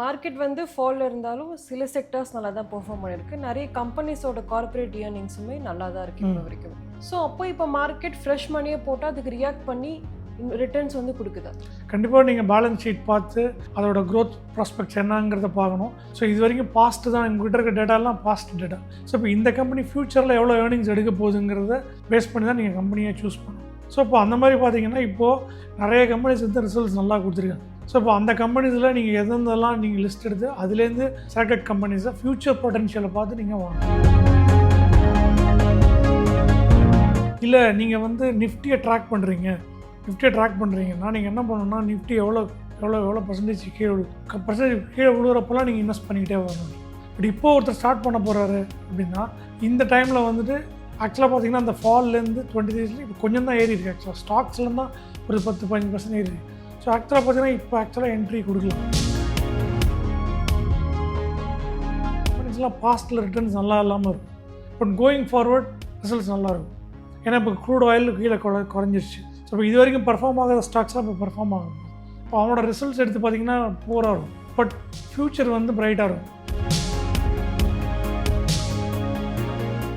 Market வந்து ஃபால்ல இருந்தாலும் சில செக்டர்ஸ் நல்லா தான் பெர்ஃபார்ம் பண்ணியிருக்கு. நிறைய கம்பெனிஸோட கார்ப்பரேட் இயர்னிங்ஸுமே நல்லா தான் இருக்கு இப்போ வரைக்கும். ஸோ அப்போ இப்போ மார்க்கெட் ஃப்ரெஷ் மணியை போட்டால் அதுக்கு ரியாக்ட் பண்ணி ரிட்டர்ன்ஸ் வந்து கொடுக்குதா? கண்டிப்பாக நீங்கள் பேலன்ஸ் ஷீட் பார்த்து அதோட க்ரோத் ப்ராஸ்பெக்ட்ஸ் என்னங்கிறத பார்க்கணும். ஸோ இது வரைக்கும் பாஸ்ட்டு தான் எங்கள்கிட்ட இருக்க டேட்டாலாம் பாஸ்ட் டேட்டா. ஸோ இப்போ இந்த கம்பெனி ஃப்யூச்சரில் எவ்வளோ ஏர்னிங்ஸ் எடுக்க போகுதுங்கிறத பேஸ் பண்ணி தான் நீங்கள் கம்பெனியை சூஸ் பண்ணணும். ஸோ இப்போ அந்த மாதிரி பார்த்தீங்கன்னா இப்போது நிறைய கம்பெனிஸ் வந்து ரிசல்ட்ஸ் நல்லா கொடுத்துருக்காங்க. ஸோ இப்போ அந்த கம்பெனிஸில் நீங்கள் எதெல்லாம் நீங்கள் லிஸ்ட் எடுத்து அதுலேருந்து செலக்டட் கம்பெனிஸை ஃப்யூச்சர் பொட்டன்ஷியலை பார்த்து நீங்கள் வாங்கணும். இல்லை நீங்கள் வந்து நிஃப்டியை ட்ராக் பண்ணுறீங்கன்னா நீங்கள் என்ன பண்ணணும்னா நிஃப்டி எவ்வளோ பர்சன்டேஜ் கீழே விழுகிறப்பெல்லாம் நீங்கள் இன்வெஸ்ட் பண்ணிக்கிட்டே வரணும். பட் இப்போ ஒருத்தர் ஸ்டார்ட் பண்ண போகிறாரு அப்படின்னா இந்த டைமில் வந்துட்டு ஆக்சுவலாக பார்த்தீங்கன்னா அந்த ஃபால்லேருந்து 23 இப்போ கொஞ்சம் தான் ஏறி இருக்குது. ஆக்சுவலாக ஸ்டாக்ஸ்லேருந்து தான் ஒரு 10-15% ஏறி இருக்குது. ஸோ ஆக்சுவலாக பார்த்தீங்கன்னா இப்போ ஆக்சுவலாக என்ட்ரி கொடுக்கலாம். கம்பெனிஸ்லாம் பாஸ்ட்டில் ரிட்டர்ன்ஸ் நல்லா இல்லாமல் இருக்கும். பட் கோயிங் ஃபார்வர்ட் ரிசல்ட்ஸ் நல்லாயிருக்கும். ஏன்னா இப்போ க்ரூட் ஆயில் கீழே குறைஞ்சிருச்சு. ஸோ இப்போ இது வரைக்கும் பர்ஃபார்ம் ஆகாத ஸ்டாக்ஸ்லாம் இப்போ பர்ஃபார்ம் ஆகும். இப்போ அவனோட ரிசல்ட்ஸ் எடுத்து பார்த்தீங்கன்னா போராக இருக்கும். பட் ஃப்யூச்சர் வந்து பிரைட்டாக இருக்கும்.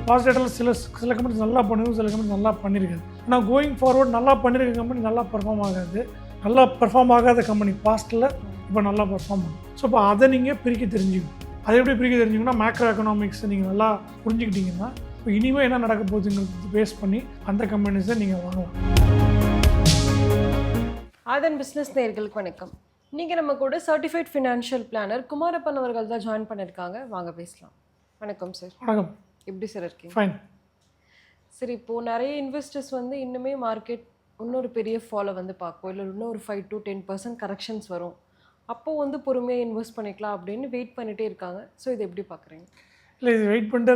லாஸ்ட் டேட்டில் சில கம்பெனிஸ் நல்லா பண்ணுது, சில கம்பெனிஸ் நல்லா பண்ணியிருக்காது. ஆனால் கோயிங் ஃபார்வர்ட் நல்லா பண்ணியிருக்க கம்பெனி நல்லா பர்ஃபார்ம் ஆகாது. நல்லா பர்ஃபார்ம் ஆகாத கம்பெனி பாஸ்ட்டில் இப்போ நல்லா பர்ஃபார்ம் ஆகும். ஸோ இப்போ அதை நீங்கள் பிரிக்க தெரிஞ்சுக்கணும். அதை எப்படி பிரிக்க தெரிஞ்சுக்கணும்னா மேக்ரோ எக்கனாமிக்ஸ் நீங்கள் நல்லா புரிஞ்சுக்கிட்டீங்கன்னா இப்போ இனிமேல் என்ன நடக்க போகுதுங்கிறது பேஸ் பண்ணி அந்த கம்பெனிஸை நீங்கள் வாங்கலாம். ஆதன் பிஸ்னஸ் நேயர்களுக்கு வணக்கம். நீங்கள் நம்ம கூட சர்டிஃபைட் ஃபினான்ஷியல் பிளானர் குமாரப்பன் அவர்கள் தான் ஜாயின் பண்ணியிருக்காங்க. வாங்க பேசலாம். வணக்கம் சார். வணக்கம். எப்படி சார் இருக்கீங்க? ஃபைன். சரி, இப்போது நிறைய இன்வெஸ்டர்ஸ் வந்து இன்னுமே மார்க்கெட் இன்னொரு பெரிய ஃபாலை வந்து பார்க்கும், இல்லை இன்னொரு 5 to 10% கரெக்ஷன்ஸ் வரும், அப்போது வந்து பொறுமையாக இன்வெஸ்ட் பண்ணிக்கலாம் அப்படின்னு வெயிட் பண்ணிகிட்டே இருக்காங்க. ஸோ இது எப்படி பார்க்குறீங்க? இல்லை, இது வெயிட் பண்ணிட்டே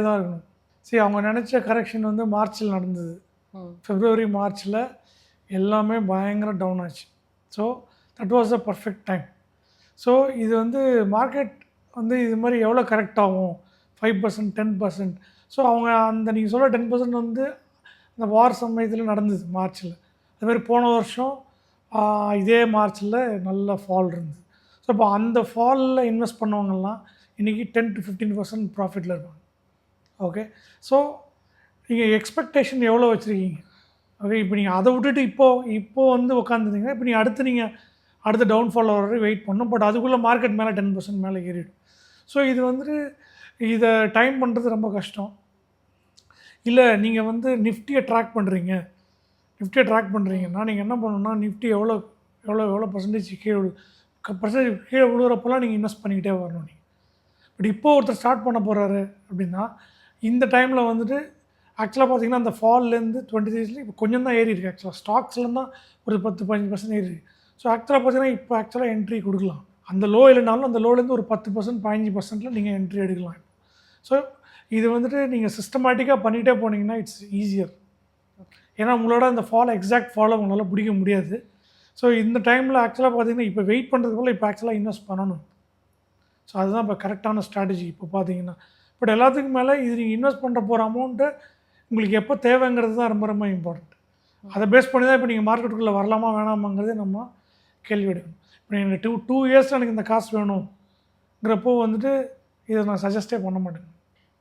தான் இருக்கணும். சரி, அவங்க நினச்ச கரெக்ஷன் வந்து மார்ச்சில் நடந்தது. February மார்ச்சில் எல்லாமே பயங்கர டவுன் ஆச்சு. So that was a perfect time. So இது வந்து மார்க்கெட் வந்து இது மாதிரி எவ்வளோ கரெக்ட் ஆகும், 5%, 10%. ஸோ அவங்க அந்த நீங்கள் சொல்ல 10% வந்து அந்த வார் சமயத்தில் நடந்தது மார்ச்சில். அதுமாதிரி போன வருஷம் இதே மார்ச்சில் நல்ல ஃபால் இருந்தது. ஸோ இப்போ அந்த ஃபாலில் இன்வெஸ்ட் பண்ணவங்கலாம் இன்றைக்கி 10 to 15% ப்ராஃபிட்டில் இருப்பாங்க. ஓகே, ஸோ நீங்கள் எக்ஸ்பெக்டேஷன் எவ்வளோ வச்சுருக்கீங்க? ஓகே, இப்போ நீங்கள் அதை விட்டுட்டு இப்போது வந்து உட்காந்துருந்தீங்கன்னா இப்போ நீங்கள் அடுத்த டவுன்ஃபால் வர வெயிட் பண்ணணும். பட் அதுக்குள்ளே மார்க்கெட் மேலே 10% மேலே ஏறிடும். ஸோ இது வந்துட்டு இதை டைம் பண்ணுறது ரொம்ப கஷ்டம். இல்லை நீங்கள் வந்து நிஃப்டியை ட்ராக் பண்ணுறீங்கன்னா நீங்கள் என்ன பண்ணணும்னா நிஃப்டி எவ்வளோ பர்சன்டேஜ் கீழே விழுகிறப்பெல்லாம் நீங்கள் இன்வெஸ்ட் பண்ணிக்கிட்டே வரணும். நீங்கள் பட் இப்போ ஒருத்தர் ஸ்டார்ட் பண்ண போகிறாரு அப்படின்னா இந்த டைமில் வந்துட்டு ஆக்சுவலாக பார்த்தீங்கன்னா அந்த ஃபால்லேருந்து 23 இப்போ கொஞ்சம் தான் ஏறி இருக்குது. ஆக்சுவலாக ஸ்டாக்ஸ்லேருந்து தான் ஒரு 10-15% ஏறி இருக்குது. ஸோ ஆக்சுவலாக பார்த்தீங்கன்னா இப்போ ஆக்சுவலாக என்ட்ரி கொடுக்கலாம். அந்த லோ இல்லைனாலும் அந்த லோலேருந்து ஒரு 10% 15%ல் நீங்கள் என்ட்ரி எடுக்கலாம். ஸோ இது வந்துட்டு நீங்கள் சிஸ்டமேட்டிக்காக பண்ணிகிட்டே போனீங்கன்னா இட்ஸ் ஈஸியர். ஏன்னா உங்களோட அந்த எக்ஸாக்ட் ஃபாலோ உங்களால் பிடிக்க முடியாது. ஸோ இந்த டைமில் ஆக்சுவலாக பார்த்தீங்கன்னா இப்போ வெயிட் பண்ணுறது போல் இப்போ ஆக்சுவலாக இன்வெஸ்ட் பண்ணணும். ஸோ அதுதான் இப்போ கரெக்டான ஸ்ட்ராட்டஜி இப்போ பார்த்தீங்கன்னா. பட் எல்லாத்துக்கும் மேலே இது நீங்கள் இன்வெஸ்ட் பண்ணுற போகிற அமௌண்ட்டு உங்களுக்கு எப்போ தேவைங்கிறது தான் ரொம்ப ரொம்ப இம்பார்ட்டண்ட். அதை பேஸ் பண்ணி தான் இப்போ நீங்கள் மார்க்கெட்டுக்குள்ளே வரலாமா வேணாமாங்கிறதே நம்ம கேள்வி எடுக்கணும். இப்போ எனக்கு 2 years எனக்கு இந்த காசு வேணுங்கிறப்போ வந்துட்டு இதை நான் சஜஸ்டே பண்ண மாட்டேங்க.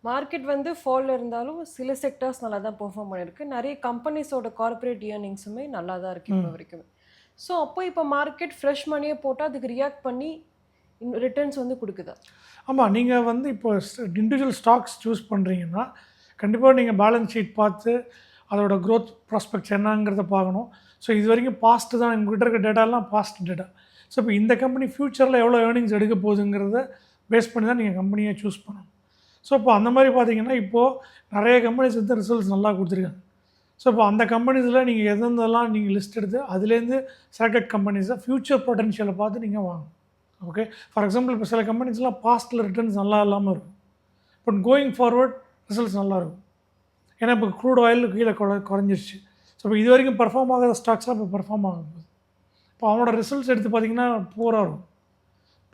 மார்க்கெட் வந்து ஃபால்ல இருந்தாலும் சில செக்டர்ஸ் நல்லா தான் பெர்ஃபார்ம் பண்ணியிருக்கு. நிறைய கம்பெனிஸோட கார்ப்பரேட் இயர்னிங்ஸுமே நல்லா தான் இருக்குது இப்போ வரைக்கும். ஸோ அப்போ இப்போ மார்க்கெட் ஃப்ரெஷ் மணியை போட்டால் அதுக்கு ரியாக்ட் பண்ணி ரிட்டர்ன்ஸ் வந்து கொடுக்குதா? ஆமாம், நீங்கள் வந்து இப்போ இண்டிவிஜுவல் ஸ்டாக்ஸ் சூஸ் பண்ணுறீங்கன்னா கண்டிப்பாக நீங்கள் பேலன்ஸ் ஷீட் பார்த்து அதோட க்ரோத் ப்ராஸ்பெக்ட்ஸ் என்னங்கிறத பார்க்கணும். ஸோ இது வரைக்கும் பாஸ்ட்டு தான் எங்கள்கிட்ட இருக்க டேட்டாலாம் பாஸ்ட் டேட்டா. ஸோ இப்போ இந்த கம்பெனி ஃப்யூச்சரில் எவ்வளோ ஏர்னிங்ஸ் எடுக்க போகுதுங்கிறத பேஸ் பண்ணி தான் நீங்கள் கம்பெனியை சூஸ் பண்ணணும். ஸோ இப்போ அந்த மாதிரி பார்த்தீங்கன்னா இப்போது நிறைய கம்பெனிஸ் வந்து ரிசல்ட்ஸ் நல்லா கொடுத்துருக்காங்க. ஸோ இப்போ அந்த கம்பெனிஸில் நீங்கள் எதெல்லாம் நீங்கள் லிஸ்ட் எடுத்து அதுலேருந்து செலக்டட் கம்பெனிஸை ஃப்யூச்சர் பொட்டன்ஷியலை பார்த்து நீங்கள் வாங்கணும். ஓகே, ஃபார் எக்ஸாம்பிள் இப்போ சில கம்பெனிஸ்லாம் பாஸ்ட்டில் ரிட்டர்ன்ஸ் நல்லா இல்லாமல் இருக்கும். பட் கோயிங் ஃபார்வர்ட் ரிசல்ட்ஸ் நல்லாயிருக்கும். ஏன்னா இப்போ க்ரூட் ஆயில் கீழே குறைஞ்சிருச்சு. ஸோ இப்போ இது வரைக்கும் பர்ஃபார்ம் ஆகாத ஸ்டாக்ஸ்லாம் இப்போ பர்ஃபார்ம் ஆகும்போது இப்போ அவனோட ரிசல்ட்ஸ் எடுத்து பார்த்திங்கன்னா போராக இருக்கும்.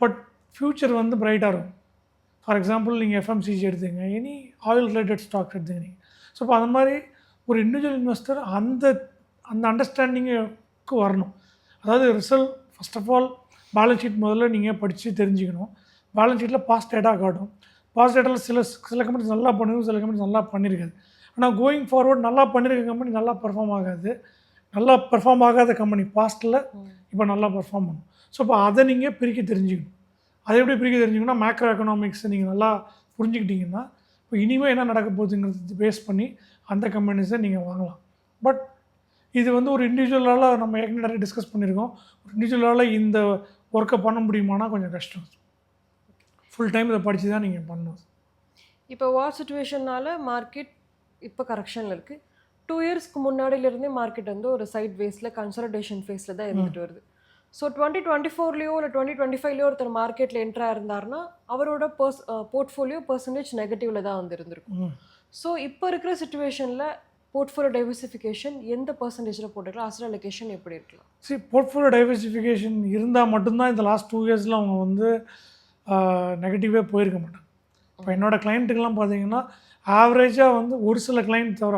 பட் ஃப்யூச்சர் வந்து பிரைட்டாக இருக்கும். ஃபார் எக்ஸாம்பிள் நீங்கள் FMCG எடுத்துங்க, எனி ஆயில் ரிலேட்டட் ஸ்டாக்ஸ் எடுத்துங்க. ஸோ இப்போ அந்த மாதிரி ஒரு இண்டிவிஜுவல் இன்வெஸ்டர் அந்த அண்டர்ஸ்டாண்டிங்குக்கு வரணும். அதாவது result first of all balance sheet முதல்ல நீங்கள் படித்து தெரிஞ்சுக்கணும். பேலன்ஸ் ஷீட்டில் பாஸ்ட் டேட்டா காட்டும். பாஸ்ட் டேட்டாவில் சில கம்பெனிஸ் நல்லா பண்ணிருக்கும், சில கம்பெனிஸ் நல்லா பண்ணியிருக்காது. ஆனால் கோயிங் ஃபார்வர்ட் நல்லா பண்ணியிருக்க கம்பெனி நல்லா பெர்ஃபார்ம் ஆகாது. நல்லா பெர்ஃபார்ம் ஆகாத கம்பெனி பாஸ்ட்டில் இப்போ நல்லா பெர்ஃபார்ம் பண்ணும். ஸோ இப்போ அதை நீங்கள் பிரிக்க தெரிஞ்சுக்கணும். அதை எப்படி பிரிக்க தெரிஞ்சுக்கணும்னா மேக்ரோ எக்கனாமிக்ஸ் நீங்கள் நல்லா புரிஞ்சுக்கிட்டிங்கன்னா இப்போ இனிமேல் என்ன நடக்க போகுதுங்கிறது பேஸ் பண்ணி அந்த கம்பெனிஸை நீங்கள் வாங்கலாம். பட் இது வந்து ஒரு இண்டிவிஜுவலால் நம்ம ஏற்கனவே நிறைய டிஸ்கஸ் பண்ணியிருக்கோம். ஒரு இண்டிவிஜுவலால் இந்த ஒர்க்கை பண்ண முடியுமானா கொஞ்சம் கஷ்டம். ஃபுல் டைம் இதை படித்து தான் நீங்கள் பண்ணணும். இப்போ வார் சுச்சுவேஷனால் மார்க்கெட் இப்போ கரெக்ஷனில் இருக்குது. 2 இயர்ஸ்க்கு முன்னாடியிலேருந்தே மார்க்கெட் வந்து ஒரு சைட் வேஸில் கன்சாலிடேஷன் ஃபேஸில் தான் இருந்துட்டு வருது. ஸோ 2024லையோ இல்லை 2025லையோ ஒருத்தர் மார்க்கெட்டில் என்ட்ராக இருந்தார்னா அவரோட போர்ட்ஃபோலியோ பர்சன்டேஜ் நெகட்டிவில் தான் வந்து இருந்திருக்கும். ஸோ இப்போ இருக்கிற சுச்சுவேஷனில் போர்ட்ஃபோலியோ டைவர்சிஃபிகேஷன் எந்த பர்சன்டேஜில் போட்டுக்கலாம், அசட் அலோகேஷன் எப்படி இருக்கலாம்? சரி, போர்ட்ஃபோலியோ டைவர்சிஃபிகேஷன் இருந்தால் மட்டும்தான் இந்த லாஸ்ட் 2 இயர்ஸில் அவங்க வந்து நெகட்டிவே போயிருக்க மாட்டாங்க. இப்போ என்னோடய கிளைண்ட்டுக்கெலாம் பார்த்தீங்கன்னா ஆவரேஜாக வந்து ஒரு சில கிளைண்ட் தவிர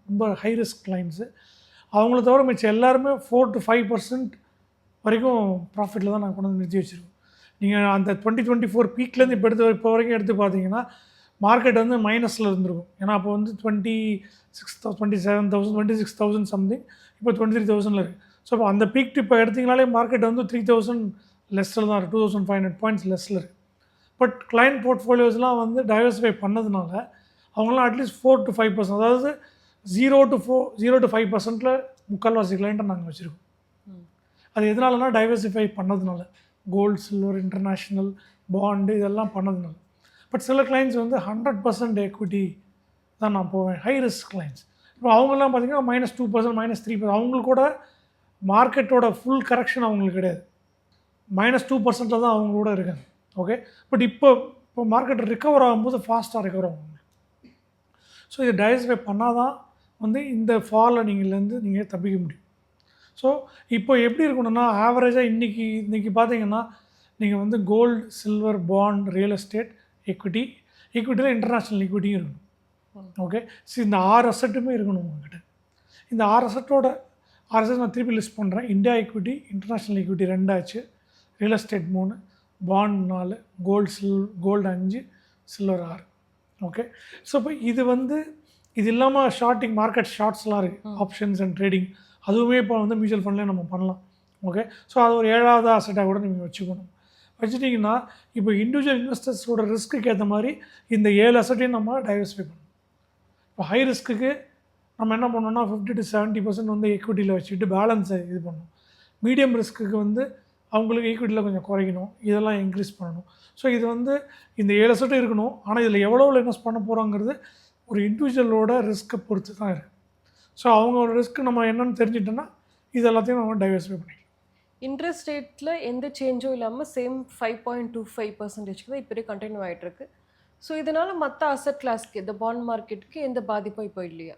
ரொம்ப ஹை ரிஸ்க் கிளைண்ட்ஸு அவங்கள தவிர மிச்சம் எல்லாருமே 4 to 5% வரைக்கும் ப்ராஃபிட்டில் தான் நான் கொண்டு வந்து நிறுத்தி வச்சுருக்கோம். நீங்கள் அந்த 2024 பீக்லேருந்து இப்போ வரைக்கும் எடுத்து பார்த்தீங்கன்னா மார்க்கெட் வந்து மைனஸில் இருந்திருக்கும். ஏன்னா அப்போ வந்து 27,000 26,000 சம்திங், இப்போ 23,000 இருக்குது. ஸோ அப்போ அந்த பீக் இப்போ எடுத்திங்கனாலே மார்க்கெட் வந்து 3,000 லெஸ்ஸில் தான் இருக்குது, 2,500 பாயிண்ட்ஸ் லெஸ்ஸில் இருக்குது. பட் கிளைண்ட் போர்ட்ஃபோலியோஸ்லாம் வந்து டைவர்சிஃபை பண்ணதுனால அவங்களாம் அட்லீஸ்ட் 4 to 5%, அதாவது 0 to 5% முக்கால்வாசி கிளைண்ட்டை நாங்கள் வச்சுருக்கோம். அது எதனாலனா டைவர்சிஃபை பண்ணதுனால, கோல்டு, சில்வர், இன்டர்நேஷ்னல், பாண்டு இதெல்லாம் பண்ணதுனால. பட் சில கிளைண்ட்ஸ் வந்து 100% எக்விட்டி தான் நான் போவேன், ஹை ரிஸ்க் கிளைண்ட்ஸ். இப்போ அவங்கெல்லாம் பார்த்திங்கன்னா -2%, -3%. அவங்களுக்கு கூட மார்க்கெட்டோட ஃபுல் கரெக்ஷன் அவங்களுக்கு கிடையாது, -2%ல் தான் அவங்களோட இருக்காங்க. ஓகே, பட் இப்போ மார்க்கெட் ரிகவர் ஆகும்போது ஃபாஸ்ட்டாக ரிகவர் ஆகும். ஸோ இது டைவர்சிஃபை பண்ணால் தான் வந்து இந்த ஃபாலில் நீங்கள் தப்பிக்க முடியும். ஸோ இப்போ எப்படி இருக்கணும்னா ஆவரேஜாக இன்றைக்கி பார்த்தீங்கன்னா நீங்கள் வந்து gold, silver, bond, real estate, ஈக்விட்டியில் இன்டர்நேஷ்னல் ஈக்விட்டியும் இருக்கணும். ஓகே, ஸோ இந்த 6 அசட்டுமே இருக்கணும் உங்கள்கிட்ட. இந்த 6 அசட் நான் திருப்பி லிஸ்ட் பண்ணுறேன். இந்தியா ஈக்விட்டி, இன்டர்நேஷ்னல் ஈக்விட்டி 2 ஆச்சு, real estate 3, bond 4, gold 5, silver 6. Okay, so இப்போ இது இல்லாமல் ஷார்ட்டிங் மார்க்கெட் ஷார்ட்ஸ்லாம் இருக்குது, ஆப்ஷன்ஸ் அண்ட் ட்ரேடிங். அதுவுமே இப்போ வந்து மியூச்சுவல் ஃபண்ட்லேயே நம்ம பண்ணலாம். ஓகே, ஸோ அது ஒரு 7வது அசட்டாக கூட நீங்கள் வச்சுட்டிங்கன்னா இப்போ இண்டிவிஜுவல் இன்வெஸ்டர்ஸோட ரிஸ்க்குக்கு ஏற்ற மாதிரி இந்த 7 அசட்டையும் நம்ம டைவர்சிஃபை பண்ணணும். இப்போ ஹை ரிஸ்க்குக்கு நம்ம என்ன பண்ணோம்னா 50 to 70% வந்து எக்விட்டியில் வச்சுட்டு பேலன்ஸை இது பண்ணணும். மீடியம் ரிஸ்க்குக்கு வந்து அவங்களுக்கு ஈக்விட்டியில் கொஞ்சம் குறைக்கணும், இதெல்லாம் இன்க்ரீஸ் பண்ணணும். ஸோ இது வந்து இந்த 7 அசட்டும் இருக்கணும். ஆனால் இதில் எவ்வளோ இன்வெஸ்ட் பண்ண போகிறோங்கிறது ஒரு இண்டிவிஜுவலோட ரிஸ்க்கை பொறுத்து தான் இருக்குது. ஸோ அவங்களோட ரிஸ்க் நம்ம என்னென்னு தெரிஞ்சிட்டோன்னா இது எல்லாத்தையும் நம்ம டைவர்சிஃபை பண்ணிக்கலாம். இன்ட்ரெஸ்ட் ரேட்டில் எந்த சேஞ்சும் இல்லாமல் சேம் 5.25% தான் இப்போயே கண்டினியூ ஆகிட்டுருக்கு. ஸோ இதனால் மற்ற அசட் கிளாஸ்க்கு, இந்த பாண்ட் மார்க்கெட்டுக்கு எந்த பாதிப்பும் இப்போ இல்லையா?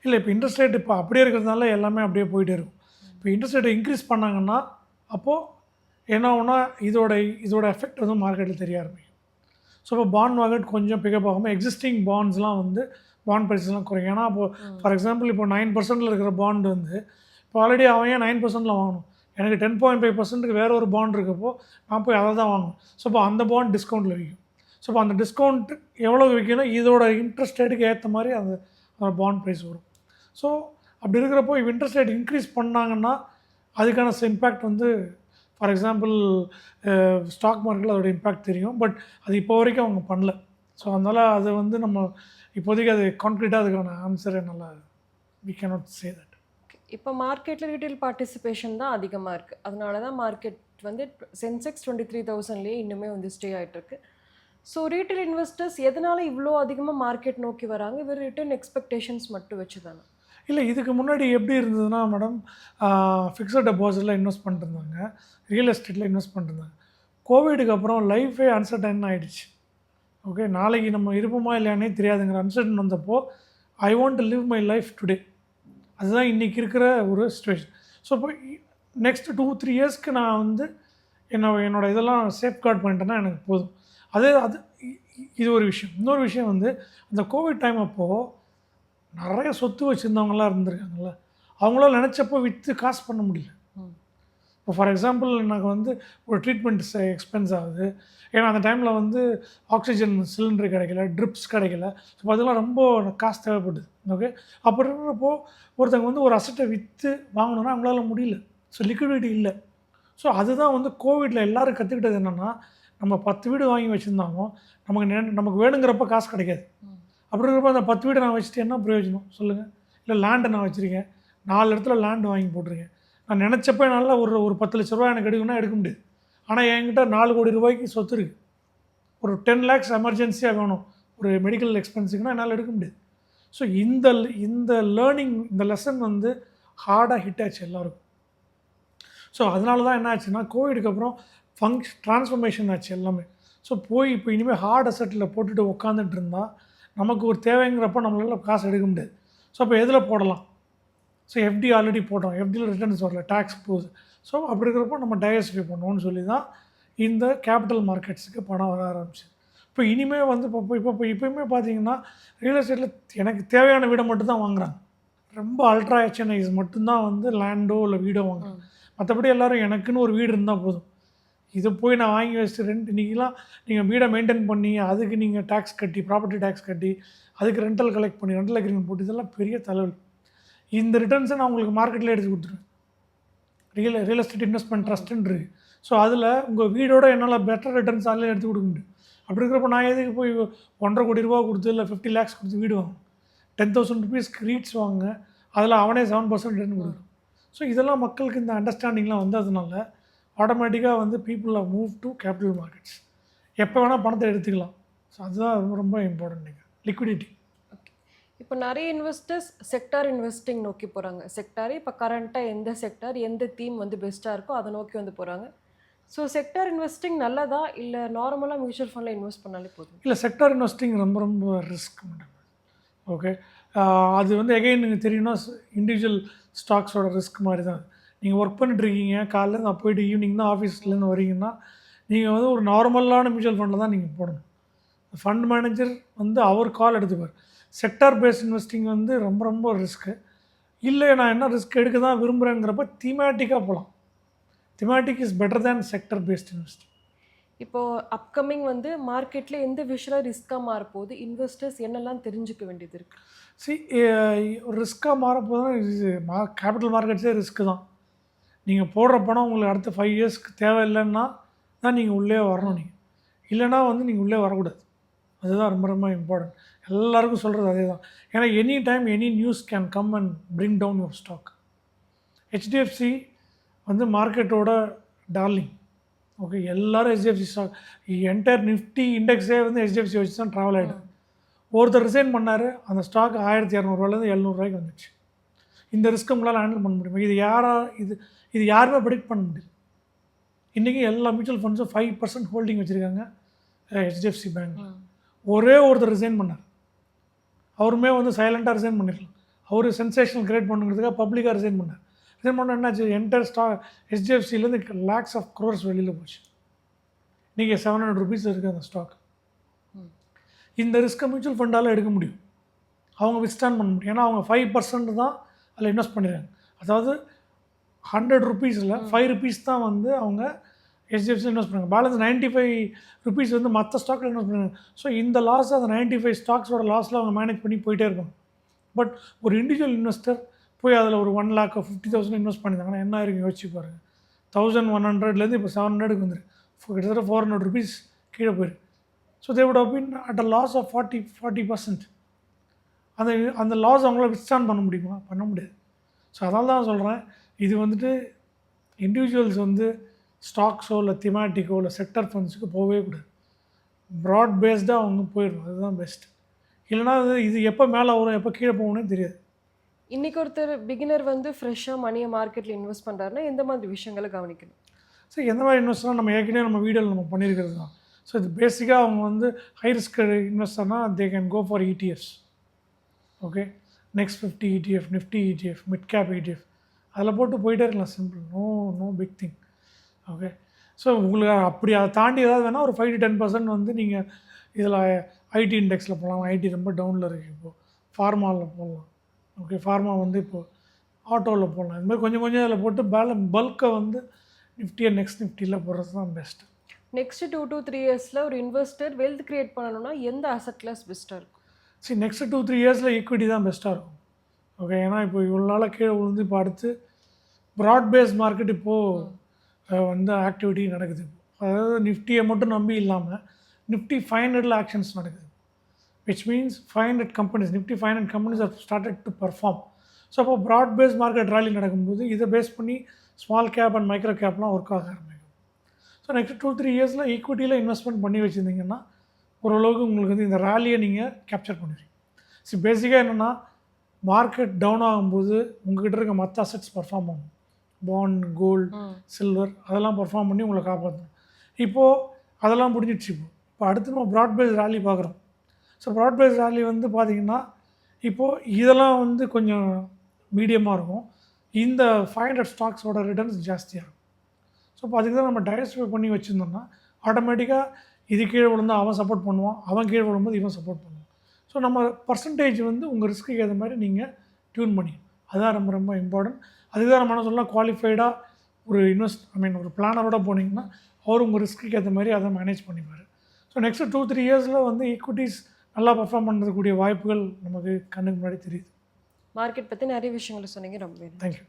இல்லை, இப்போ இன்ட்ரெஸ்ட் ரேட் இப்போ அப்படியே இருக்கிறதுனால எல்லாமே அப்படியே போயிட்டே இருக்கும். இப்போ இன்ட்ரெஸ்ட் ரேட்டை இன்க்ரீஸ் பண்ணாங்கன்னா அப்போது என்ன ஆகுனா இதோட எஃபெக்ட் வந்து மார்க்கெட்டில் தெரிய ஆரம்பிக்கும். ஸோ இப்போ பாண்ட் மார்க்கெட் கொஞ்சம் பிக்கப் ஆகாமல் எக்ஸிஸ்டிங் பாண்ட்ஸ்லாம் வந்து பாண்ட் ப்ரைஸ்லாம் குறையும். ஏன்னா அப்போது ஃபார் எக்ஸாம்பிள் இப்போ 9% இருக்கிற பாண்ட் வந்து இப்போ ஆல்ரெடி அவன் ஏன் 9%ல் வாங்கணும், எனக்கு 10.5%க்கு வேறு ஒரு பாண்ட் இருக்கப்போ நான் போய் அதை தான் வாங்கணும். ஸோ இப்போ அந்த பாண்ட் டிஸ்கவுண்ட்டில் விற்கும். ஸோ இப்போ அந்த டிஸ்கவுண்ட் எவ்வளோ விற்கணும், இதோட இன்ட்ரெஸ்ட் ரேட்டுக்கு ஏற்ற மாதிரி அந்த பாண்ட் ப்ரைஸ் வரும். ஸோ அப்படி இருக்கிறப்போ இப்போ இன்ட்ரெஸ்ட் ரேட் இன்க்ரீஸ் பண்ணாங்கன்னா அதுக்கான இம்பேக்ட் வந்து ஃபார் எக்ஸாம்பிள் ஸ்டாக் மார்க்கெட்டில் அதோட இம்பேக்ட் தெரியும். பட் அது இப்போ வரைக்கும் அவங்க பண்ணல. ஸோ அதனால் அதை வந்து நம்ம இப்போதைக்கு அது கான்க்ரீட்டாக அதுக்கான ஆன்சரை நல்லா வி கேனாட் சே தட். இப்போ மார்க்கெட்டில் ரீட்டைல் பார்ட்டிசிபேஷன் தான் அதிகமாக இருக்குது. அதனால தான் மார்க்கெட் வந்து சென்செக்ஸ் 23,000லேயே இன்னுமே வந்து ஸ்டே ஆகிட்டுருக்கு. ஸோ ரீட்டைல் இன்வெஸ்டர்ஸ் எதனால் இவ்வளோ அதிகமாக மார்க்கெட் நோக்கி வராங்க? இவர் ரிட்டர்ன் எக்ஸ்பெக்டேஷன்ஸ் மட்டும் வச்சு தானே? இல்லை, இதுக்கு முன்னாடி எப்படி இருந்ததுன்னா மேடம், ஃபிக்ஸட் டெபாசிட்டில் இன்வெஸ்ட் பண்ணிருந்தாங்க, ரியல் எஸ்டேட்டில் இன்வெஸ்ட் பண்ணிருந்தாங்க. கோவிடுக்கு அப்புறம் லைஃபே அன்சர்டன் ஆகிடுச்சு. ஓகே, நாளைக்கு நம்ம இருப்போமா இல்லையானே தெரியாதுங்கிற அன்சர்டன் வந்தப்போ I want to live my life today. அதுதான் இன்றைக்கி இருக்கிற ஒரு சிச்சுவேஷன். ஸோ இப்போ நெக்ஸ்ட் 2-3 இயர்ஸ்க்கு நான் வந்து என்னோட இதெல்லாம் சேஃப்கார்ட் பண்ணிட்டேன்னா எனக்கு போதும். அது இது ஒரு விஷயம். இன்னொரு விஷயம் வந்து அந்த கோவிட் டைம் அப்போது நிறைய சொத்து வச்சுருந்தவங்களாம் இருந்திருக்காங்கல்ல, அவங்களாம் நினச்சப்போ விற்று காசு பண்ண முடியல. இப்போ ஃபார் எக்ஸாம்பிள் எனக்கு வந்து ஒரு ட்ரீட்மெண்ட் எக்ஸ்பென்ஸ் ஆகுது, ஏன்னா அந்த டைமில் வந்து ஆக்சிஜன் சிலிண்டர் கிடைக்கல, ட்ரிப்ஸ் கிடைக்கல. ஸோ அதெல்லாம் ரொம்ப காசு தேவைப்படுது. ஓகே, அப்படி இருக்கிறப்போ ஒருத்தங்க வந்து ஒரு அசட்டை விற்று வாங்கணுன்னா அவங்களால முடியல. ஸோ லிக்விடிட்டி இல்லை. ஸோ அதுதான் வந்து கோவிடில் எல்லோரும் கற்றுக்கிட்டது என்னென்னா, நம்ம 10 வீடு வாங்கி வச்சுருந்தாலும் நமக்கு வேணுங்கிறப்ப காசு கிடைக்காது. அப்படி இருக்கிறப்ப அந்த 10 வீடை நான் வச்சுட்டு என்ன பிரயோஜனம் சொல்லுங்கள்? இல்லை லேண்டை நான் வச்சுருக்கேன், 4 இடத்துல லேண்டு வாங்கி போட்டிருக்கேன். நான் நினச்சப்ப என்னால் ஒரு 10 லட்ச ரூபா எனக்கு எடுக்கணும்னா எடுக்க முடியாது. ஆனால் என்கிட்ட 4 கோடி ரூபாய்க்கு சொத்து இருக்குது. ஒரு 10 lakhs எமர்ஜென்சியாக வேணும் ஒரு மெடிக்கல் எக்ஸ்பென்ஸுக்குன்னா என்னால் எடுக்க முடியாது. ஸோ இந்த லேர்னிங், இந்த லெசன் வந்து ஹார்டாக ஹிட் ஆச்சு எல்லாருக்கும். ஸோ அதனால தான் என்ன ஆச்சுன்னா, கோவிடுக்கு அப்புறம் ட்ரான்ஸ்ஃபர்மேஷன் ஆச்சு எல்லாமே. ஸோ இப்போ இனிமேல் ஹார்ட் அசட்டில் போட்டுட்டு உட்காந்துட்டு இருந்தால் நமக்கு ஒரு தேவைங்கிறப்ப நம்மளால் காசு எடுக்க முடியாது. ஸோ அப்போ எதில் போடலாம்? ஸோ எஃப்டி ஆல்ரெடி போட்டோம், எஃப்டியில் ரிட்டர்ன்ஸ் வரல, டேக்ஸ் போகுது. ஸோ அப்படி இருக்கிறப்போ நம்ம டைவர்சிஃபை பண்ணுவோம்னு சொல்லி தான் இந்த கேபிட்டல் மார்க்கெட்ஸுக்கு பணம் வர ஆரம்பிச்சு. இப்போ இனிமேல் வந்து இப்போயுமே பார்த்தீங்கன்னா ரியல் எஸ்டேட்டில் எனக்கு தேவையான வீடை மட்டும்தான் வாங்குறாங்க. ரொம்ப அல்ட்ரா ஹெச்என்ஐஸ் மட்டும்தான் வந்து லேண்டோ இல்லை வீடோ வாங்குறாங்க. மற்றபடி எல்லோரும் எனக்குன்னு ஒரு வீடு இருந்தால் போதும், இதை போய் நான் வாங்கி வச்சுட்டு இன்றைக்கெலாம் நீங்கள் வீடை மெயின்டைன் பண்ணி அதுக்கு நீங்கள் டேக்ஸ் கட்டி, ப்ராப்பர்ட்டி டேக்ஸ் கட்டி, அதுக்கு ரெண்டல் கலெக்ட் பண்ணி, ரெண்டல் அக்ரிமெண்ட் போட்டு, இதெல்லாம் பெரிய தலைவலி. இந்த ரிட்டர்ன்ஸை நான் உங்களுக்கு மார்க்கெட்டில் எடுத்து கொடுத்துருவேன். ரியல் எஸ்டேட் இன்வெஸ்ட்மெண்ட் ட்ரஸ்ட்டுன்னு இருக்குது. ஸோ அதில் உங்கள் வீடோட என்னால் பெட்டர் ரிட்டர்ன்ஸ் அதில் எடுத்து கொடுக்க முடியும். அப்படி இருக்கிறப்ப நான் எதுக்கு போய் 1.5 கோடி ரூபா கொடுத்து இல்லை 50 lakhs கொடுத்து வீடு வாங்கணும்? 10,000 rupeesக்கு ரீட்ஸ் வாங்க, அதில் அவனே 7% ரிட்டர்ன் கொடுக்கணும். ஸோ இதெல்லாம் மக்களுக்கு இந்த அண்டர்ஸ்டாண்டிங்லாம் வந்ததுனால ஆட்டோமேட்டிக்காக வந்து people are move to capital markets. எப்போ வேணால் பணத்தை எடுத்துக்கலாம். ஸோ அதுதான் ரொம்ப ரொம்ப இம்பார்ட்டன்ட். நீங்கள் லிக்விடிட்டி. இப்போ நிறைய இன்வெஸ்டர்ஸ் செக்டார் இன்வெஸ்டிங் நோக்கி போகிறாங்க. செக்டாரே இப்போ கரண்ட்டாக எந்த செக்டார், எந்த தீம் வந்து பெஸ்ட்டாக இருக்கோ அதை நோக்கி வந்து போகிறாங்க. ஸோ செக்டார் இன்வெஸ்டிங் நல்லதா இல்லை நார்மலாக மியூச்சுவல் ஃபண்டில் இன்வெஸ்ட் பண்ணாலே போதும்? இல்லை, செக்டார் இன்வெஸ்டிங் ரொம்ப ரொம்ப ரிஸ்க் மேடம். ஓகே, அது வந்து எகைன் நீங்கள் தெரியும்னா இண்டிவிஜுவல் ஸ்டாக்ஸோட ரிஸ்க் மாதிரி தான். நீங்கள் ஒர்க் பண்ணிட்டுருக்கீங்க, காலையில் நான் போய்ட்டு ஈவினிங் தான் ஆஃபீஸ்லேருந்து வரீங்கன்னா நீங்கள் வந்து ஒரு நார்மலான மியூச்சுவல் ஃபண்டில் தான் நீங்கள் போடணும். ஃபண்ட் மேனேஜர் வந்து அவர் கால் எடுத்துப்பார். செக்டார் பேஸ்ட் இன்வெஸ்டிங் வந்து ரொம்ப ரொம்ப ரிஸ்க்கு. இல்லை நான் என்ன ரிஸ்க் எடுக்க தான் விரும்புகிறேங்கிறப்ப தீமேட்டிக்காக போகலாம். Thematic is better than sector based investing. இப்போது அப்கமிங் வந்து மார்க்கெட்டில் எந்த விஷயம் ரிஸ்க்காக மாறப்போகுது, இன்வெஸ்டர்ஸ் என்னெல்லாம் தெரிஞ்சுக்க வேண்டியது இருக்குது? ரிஸ்க்காக மாறப்போதுன்னா இது கேபிட்டல் மார்க்கெட்ஸே ரிஸ்க்கு தான். நீங்கள் போடுற பணம் உங்களுக்கு அடுத்த 5 yearsக்கு தேவையில்லைன்னா தான் நீங்கள் உள்ளே வரணும். நீங்கள் இல்லைனா வந்து நீங்கள் உள்ளே வரக்கூடாது. அதுதான் ரொம்ப ரொம்ப இம்பார்ட்டன்ட். எல்லாருக்கும் சொல்கிறது அதே தான். ஏன்னா any time any news can come and bring down your stock. HDFC வந்து மார்க்கெட்டோட டார்லிங். ஓகே, எல்லோரும் ஹெச்டிஎஃப்சி ஸ்டாக், என்டையர் நிஃப்டி இண்டெக்ஸே வந்து ஹெச்டிஎஃப்சி வச்சு தான் ட்ராவல் ஆகிடும். ஒருத்தர் ரிசைன் பண்ணார், அந்த ஸ்டாக் 1200 700 வந்துச்சு. இந்த ரிஸ்க் உங்களால் ஹேண்டில் பண்ண முடியுமா? இது யாருமே ப்ரெடிக்ட் பண்ண முடியும். இன்றைக்கி எல்லா மியூச்சுவல் ஃபண்ட்ஸும் 5% ஹோல்டிங் வச்சுருக்காங்க ஹெச்டிஎஃப்சி பேங்க். ஒரே ஒருத்தர் ரிசைன் பண்ணார். அவருமே வந்து சைலண்ட்டாக ரிசைன் பண்ணிடலாம். அவர் சென்சேஷனல் கிரியேட் பண்ணுறதுக்காக பப்ளிக்காக ரிசைன் பண்ணார். ரிசைன் பண்ண என்னாச்சு, என்டையர் ஸ்டாக் ஹெச்டிஎஃப்சிலேருந்து lakhs of crores வெளியில் போச்சு. இன்றைக்கி 700 rupees இருக்குது அந்த ஸ்டாக். இந்த ரிஸ்க்கை மியூச்சுவல் ஃபண்டால் எடுக்க முடியும். அவங்க வித்ஸ்டாண்ட் பண்ண முடியும். ஏன்னா அவங்க 5% தான் அதில் இன்வெஸ்ட் பண்ணிடுறாங்க. அதாவது 100 rupeesல 5 rupees தான் வந்து அவங்க ஹெச்டிஎஃப்சி இன்வெஸ்ட் பண்ணுறாங்க. பேலன்ஸ் 95 rupees வந்து மற்ற ஸ்டாக்கில் இன்வெஸ்ட் பண்ணுறாங்க. ஸோ இந்த லாஸ், அந்த 95 ஸ்டாக்ஸோட லாஸில் அவங்க மேனேஜ் பண்ணி போயிட்டே இருப்பாங்க. பட் ஒரு இண்டிவிஜுவல் இன்வெஸ்டர் போய் அதில் ஒரு 1,50,000 இன்வெஸ்ட் பண்ணியிருந்தாங்கன்னா என்ன இருக்கும் யோசிச்சு பாருங்கள். 1100லேருந்து இப்போ 700க்கு வந்துருக்கு. கிட்டத்தட்ட 400 rupees கீழே போயிருக்கு. So they would have been at a loss of 40%. அந்த லாஸ் அவங்களால வித்ஸ்டாண்ட் பண்ண முடியுமா? பண்ண முடியாது. ஸோ அதனால தான் சொல்கிறேன், இது வந்துட்டு இண்டிவிஜுவல்ஸ் வந்து ஸ்டாக்ஸோ இல்லை திமேட்டிக்கோ இல்லை செக்டர் ஃபண்ட்ஸுக்கு போகவே கூடாது. ப்ராட் பேஸ்டாக அவங்க போயிடும், அதுதான் பெஸ்ட். இல்லைனா இது எப்போ மேலே வரும் எப்போ கீழே போகணும்னே தெரியாது. இன்றைக்கி ஒருத்தர் பிகினர் வந்து ஃப்ரெஷ்ஷாக மணியை மார்க்கெட்டில் இன்வெஸ்ட் பண்ணுறாருன்னா எந்த மாதிரி விஷயங்களை கவனிக்கணும்? ஸோ எந்த மாதிரி இன்வெஸ்ட்லாம் நம்ம ஏற்கனவே நம்ம வீடியோவில் நம்ம பண்ணியிருக்கிறது தான். ஸோ இது பேசிக்காக அவங்க வந்து ஹை ரிஸ்க் இன்வெஸ்டர்னால் they can go for ETFs. Okay, next 50 ETF, Nifty ETF, mid cap ETF, அதில் போட்டு போயிட்டே இருக்கலாம். Simple, no big thing. Okay, so உங்களுக்கு அப்படி அதை தாண்டி ஏதாவது வேணால் ஒரு 5 to 10% வந்து நீங்கள் இதில் ஐடி இண்டெக்ஸில் போகலாம். ஐடி ரொம்ப டவுனில் இருக்குது இப்போது. ஃபார்மாவில் போடலாம். ஓகே, ஃபார்மா வந்து இப்போது ஆட்டோவில் போடலாம். இது மாதிரி கொஞ்சம் கொஞ்சம் அதில் போட்டு பல்கை வந்து நிஃப்டியை நெக்ஸ்ட் நிஃப்டியில் போடுறது தான் பெஸ்ட்டு. நெக்ஸ்ட் 2 to 3 இயர்ஸில் ஒரு இன்வெஸ்டர் வெல்த் கிரியேட் பண்ணணும்னா எந்த அசட் கிளாஸ் பெஸ்ட்டாக இருக்கும்? சரி, நெக்ஸ்ட் 2-3 இயர்ஸில் ஈக்விட்டி தான் பெஸ்ட்டாக இருக்கும். ஓகே, ஏன்னா இப்போ இவ்வளோ நாளாக கீழே விழுந்து இப்போ அடுத்து ப்ராட் பேஸ் மார்க்கெட் இப்போது வந்து ஆக்டிவிட்டி நடக்குது. அதாவது நிஃப்டியை மட்டும் நம்பி இல்லாமல் நிஃப்டி 500 ஆக்ஷன்ஸ் நடக்குது. Which means 500 companies, Nifty 500 companies are started to perform. So அப்போ ப்ராட் பேஸ் மார்க்கெட் ராலி நடக்கும்போது இதை பேஸ் பண்ணி ஸ்மால் கேப் அண்ட் மைக்ரோ கேப்லாம் ஒர்க் ஆக ஆரம்பிக்கும். ஸோ நெக்ஸ்ட் 2-3 இயர்ஸில் ஈக்விட்டியில் இன்வெஸ்ட்மெண்ட் பண்ணி வச்சுருந்தீங்கன்னா ஓரளவுக்கு உங்களுக்கு வந்து இந்த ராலியை நீங்கள் கேப்சர் பண்ணுவீங்க. ஸோ பேசிக்காக என்னென்னா மார்க்கெட் டவுன் ஆகும்போது உங்கள்கிட்ட இருக்க மற்ற அசட்ஸ் பர்ஃபார்ம் ஆகும். பாண்ட், கோல்டு, சில்வர் அதெல்லாம் பர்ஃபார்ம் பண்ணி உங்களை காப்பாற்றணும். இப்போது அதெல்லாம் முடிஞ்சிடுச்சு. இப்போ அடுத்து நம்ம ப்ராட் பேஸ் ராலி பார்க்குறோம். ஸோ ப்ராட் பேஸ் ராலி வந்து பார்த்திங்கன்னா இப்போது இதெல்லாம் வந்து கொஞ்சம் மீடியமாக இருக்கும். இந்த 500 ஸ்டாக்ஸோட ரிட்டர்ன்ஸ் ஜாஸ்தியாக இருக்கும். ஸோ இப்போ அதுக்கு தான் நம்ம டைவர்சிஃபை பண்ணி வச்சுருந்தோம்னா ஆட்டோமேட்டிக்காக இது கீழே விழுந்தால் அவன் சப்போர்ட் பண்ணுவான், அவன் கீழே விழும்போது இவன் சப்போர்ட் பண்ணுவான். ஸோ நம்ம பர்சன்டேஜ் வந்து உங்கள் ரிஸ்க்கு ஏற்ற மாதிரி நீங்கள் டியூன் பண்ணி, அதுதான் ரொம்ப ரொம்ப இம்பார்ட்டன்ட். அதுக்கு தான் நம்ம என்ன சொல்லலாம், குவாலிஃபைடாக ஒரு ஒரு பிளானரோட போனீங்கன்னா அவர் உங்கள் ரிஸ்க்கு ஏற்ற மாதிரி அதை மேனேஜ் பண்ணிப்பார். ஸோ நெக்ஸ்ட் 2-3 இயர்ஸில் வந்து ஈக்விட்டிஸ் நல்லா பர்ஃபார்ம் பண்ணுறதுக்கூடிய வாய்ப்புகள் நமக்கு கண்ணுக்கு முன்னாடி தெரியுது. மார்க்கெட் பற்றி நிறைய விஷயங்களை சொன்னீங்க. ரொம்ப தேங்க்யூ.